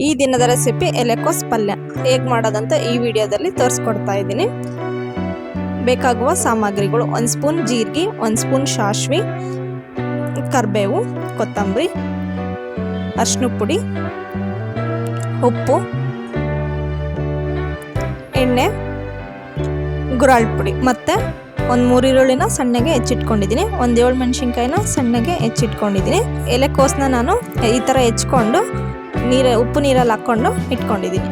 ಈ ದಿನದ ರೆಸಿಪಿ ಎಲೆಕೋಸ್ ಪಲ್ಯ ಹೇಗೆ ಮಾಡೋದಂತ ಈ ವಿಡಿಯೋದಲ್ಲಿ ತೋರಿಸ್ಕೊಡ್ತಾ ಇದ್ದೀನಿ. ಬೇಕಾಗುವ ಸಾಮಗ್ರಿಗಳು: 1 ಸ್ಪೂನ್ ಜೀರಿಗೆ, 1 ಸ್ಪೂನ್ ಸಾಸಿವೆ, ಕರಿಬೇವು, ಕೊತ್ತಂಬರಿ, ಅರಿಶಿನ ಪುಡಿ, ಉಪ್ಪು, ಎಣ್ಣೆ, ಗುರಾಳ್ ಪುಡಿ ಮತ್ತು ಒಂದು 3 ಈರುಳ್ಳಿನ ಸಣ್ಣಗೆ ಹೆಚ್ಚಿಟ್ಕೊಂಡಿದ್ದೀನಿ. ಒಂದು 7 ಮೆಣಸಿನ್ಕಾಯಿನ ಸಣ್ಣಗೆ ಹೆಚ್ಚಿಟ್ಕೊಂಡಿದ್ದೀನಿ. ಎಲೆಕೋಸನ್ನ ನಾನು ಈ ಥರ ಹೆಚ್ಕೊಂಡು ಉಪ್ಪು ನೀರಲ್ಲಿ ಹಾಕ್ಕೊಂಡು ಇಟ್ಕೊಂಡಿದ್ದೀನಿ.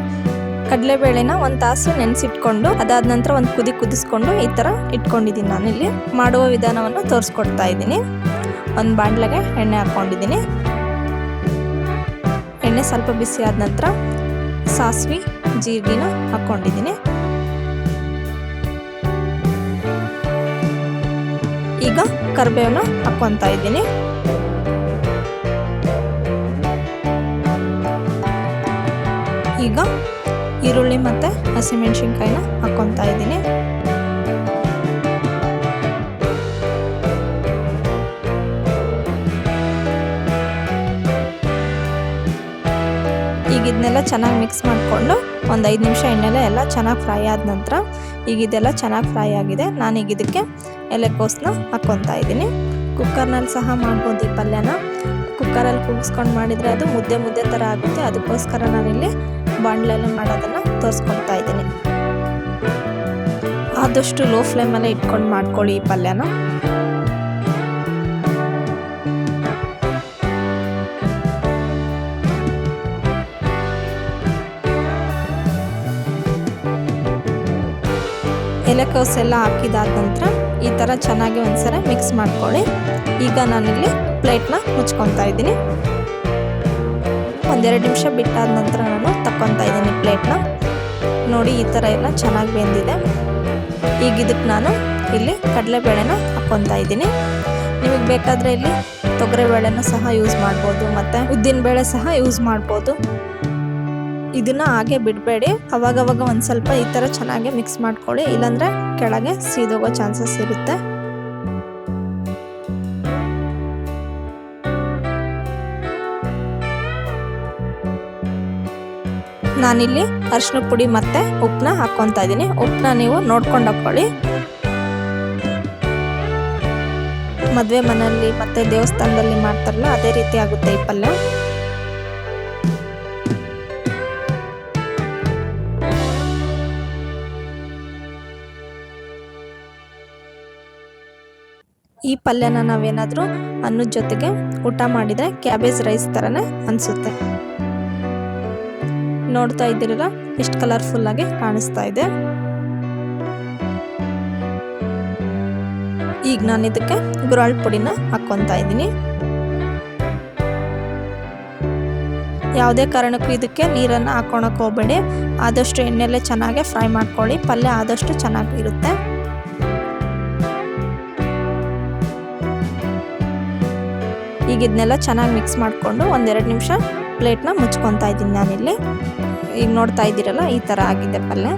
ಕಡಲೆಬೇಳೆನ 1 ತಾಸು ನೆನೆಸಿಟ್ಕೊಂಡು ಅದಾದ ನಂತರ ಒಂದು ಕುದಿಸ್ಕೊಂಡು ಈ ಥರ ಇಟ್ಕೊಂಡಿದ್ದೀನಿ. ನಾನಿಲ್ಲಿ ಮಾಡುವ ವಿಧಾನವನ್ನು ತೋರಿಸ್ಕೊಡ್ತಾ ಇದ್ದೀನಿ. ಒಂದು ಬಾಣಲೆಗೆ ಎಣ್ಣೆ ಹಾಕ್ಕೊಂಡಿದ್ದೀನಿ. ಎಣ್ಣೆ ಸ್ವಲ್ಪ ಬಿಸಿ ಆದ ನಂತರ ಸಾಸಿವೆ ಜೀರಿಗೆನ ಹಾಕ್ಕೊಂಡಿದ್ದೀನಿ. ಈಗ ಕರಿಬೇವನ್ನ ಹಾಕ್ಕೊತಾ ಇದ್ದೀನಿ. ಈಗ ಈರುಳ್ಳಿ ಮತ್ತು ಹಸಿಮೆಣಸಿನ್ಕಾಯಿನ ಹಾಕ್ಕೊತಾ ಇದ್ದೀನಿ. ಈಗ ಇದನ್ನೆಲ್ಲ ಚೆನ್ನಾಗಿ ಮಿಕ್ಸ್ ಮಾಡಿಕೊಂಡು ಒಂದು 5 ನಿಮಿಷ ಎಣ್ಣೆಲ್ಲ ಎಲ್ಲ ಚೆನ್ನಾಗಿ ಫ್ರೈ ಆದ ನಂತರ ಈಗ ಇದೆಲ್ಲ ಚೆನ್ನಾಗಿ ಫ್ರೈ ಆಗಿದೆ. ನಾನೀಗ ಇದಕ್ಕೆ ಎಲೆಕೋಸನ್ನ ಹಾಕ್ಕೊತಾ ಇದ್ದೀನಿ. ಕುಕ್ಕರ್ನಲ್ಲಿ ಸಹ ಮಾಡ್ಬೋದು ಈ ಪಲ್ಯನ. ಕುಕ್ಕರಲ್ಲಿ ಕೂಗಿಸ್ಕೊಂಡು ಮಾಡಿದರೆ ಅದು ಮುದ್ದೆ ಥರ ಆಗುತ್ತೆ. ಅದಕ್ಕೋಸ್ಕರ ನಾನಿಲ್ಲಿ ಬಾಣಲೆಯಲ್ಲಿ ಮಾಡೋದನ್ನು ತೋರಿಸ್ಕೊಡ್ತಾ ಇದ್ದೀನಿ. ಆದಷ್ಟು ಲೋ ಫ್ಲೇಮಲ್ಲೇ ಇಟ್ಕೊಂಡು ಮಾಡ್ಕೊಳ್ಳಿ ಈ ಪಲ್ಯನ. ಎಲೆಕೋಸು ಎಲ್ಲ ಹಾಕಿದಾದ ನಂತರ ಈ ಥರ ಚೆನ್ನಾಗಿ ಒಂದ್ಸಲ ಮಿಕ್ಸ್ ಮಾಡ್ಕೊಳ್ಳಿ. ಈಗ ನಾನಿಲ್ಲಿ ಪ್ಲೇಟ್ನ ಮುಚ್ಕೊತಾ ಇದ್ದೀನಿ. 1-2 ನಿಮಿಷ ಬಿಟ್ಟಾದ ನಂತರ ನಾನು ತಕ್ಕೊತಾ ಇದ್ದೀನಿ ಪ್ಲೇಟ್ನ. ನೋಡಿ ಈ ಥರ ಎಲ್ಲ ಚೆನ್ನಾಗಿ ಬೆಂದಿದೆ. ಈಗ ಇದಕ್ಕೆ ನಾನು ಇಲ್ಲಿ ಕಡಲೆಬೇಳೆನ ಹಾಕ್ಕೊತಾ ಇದ್ದೀನಿ. ನಿಮಗೆ ಬೇಕಾದರೆ ಇಲ್ಲಿ ತೊಗರಿಬೇಳೆನ ಸಹ ಯೂಸ್ ಮಾಡ್ಬೋದು ಮತ್ತು ಉದ್ದಿನಬೇಳೆ ಸಹ ಯೂಸ್ ಮಾಡ್ಬೋದು. ಇದನ್ನು ಹಾಗೆ ಬಿಡಬೇಡಿ. ಅವಾಗವಾಗ ಒಂದು ಸ್ವಲ್ಪ ಈ ಥರ ಚೆನ್ನಾಗಿ ಮಿಕ್ಸ್ ಮಾಡ್ಕೊಳ್ಳಿ, ಇಲ್ಲಾಂದರೆ ಕೆಳಗೆ ಸೀದೋಗೋ ಚಾನ್ಸಸ್ ಇರುತ್ತೆ. ನಾನಿಲ್ಲಿ ಅರಿಶಿನ ಪುಡಿ ಮತ್ತು ಉಪ್ಪನ್ನ ಹಾಕ್ಕೊತಾ ಇದ್ದೀನಿ. ಉಪ್ಪನ್ನ ನೀವು ನೋಡ್ಕೊಂಡು ಹಾಕ್ಕೊಳ್ಳಿ. ಮದುವೆ ಮನೆಯಲ್ಲಿ ಮತ್ತು ದೇವಸ್ಥಾನದಲ್ಲಿ ಮಾಡ್ತಾರಲ್ಲ ಅದೇ ರೀತಿ ಆಗುತ್ತೆ ಈ ಪಲ್ಯ. ಈ ಪಲ್ಯನ ನಾವೇನಾದರೂ ಅನ್ನದ ಜೊತೆಗೆ ಊಟ ಮಾಡಿದರೆ ಕ್ಯಾಬೇಜ್ ರೈಸ್ ಥರನೇ ಅನಿಸುತ್ತೆ. ನೋಡ್ತಾ ಇದ್ದೀರಲ್ಲ ಎಷ್ಟು ಕಲರ್ಫುಲ್ಲಾಗಿ ಕಾಣಿಸ್ತಾ ಇದೆ. ಈಗ ನಾನು ಇದಕ್ಕೆ ಗುರಾಳ್ ಪುಡಿನ ಹಾಕ್ಕೊತಾ ಇದ್ದೀನಿ. ಯಾವುದೇ ಕಾರಣಕ್ಕೂ ಇದಕ್ಕೆ ನೀರನ್ನು ಹಾಕ್ಕೊಳಕ್ಕೆ ಹೋಗಬೇಡಿ. ಆದಷ್ಟು ಎಣ್ಣೆಲ್ಲೇ ಚೆನ್ನಾಗಿ ಫ್ರೈ ಮಾಡ್ಕೊಳ್ಳಿ. ಪಲ್ಯ ಆದಷ್ಟು ಚೆನ್ನಾಗಿರುತ್ತೆ. ಈಗ ಇದನ್ನೆಲ್ಲ ಚೆನ್ನಾಗಿ ಮಿಕ್ಸ್ ಮಾಡಿಕೊಂಡು 1-2 ನಿಮಿಷ ಪ್ಲೇಟ್ನ ಮುಚ್ಕೊತಾ ಇದ್ದೀನಿ ನಾನಿಲ್ಲಿ. ಈಗ ನೋಡ್ತಾ ಇದ್ದೀರಲ್ಲ ಈ ಥರ ಆಗಿದೆ ಪಲ್ಯ.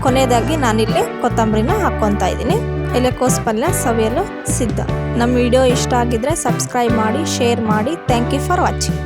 ಕೊನೆಯದಾಗಿ ನಾನಿಲ್ಲಿ ಕೊತ್ತಂಬರಿನ ಹಾಕ್ಕೊತಾ ಇದ್ದೀನಿ. ಎಲೆಕೋಸು ಪಲ್ಯ ಸವಿಯಲು ಸಿದ್ಧ. ನಮ್ಮ ವಿಡಿಯೋ ಇಷ್ಟ ಆಗಿದ್ರೆ ಸಬ್ಸ್ಕ್ರೈಬ್ ಮಾಡಿ, ಶೇರ್ ಮಾಡಿ. Thank you for watching.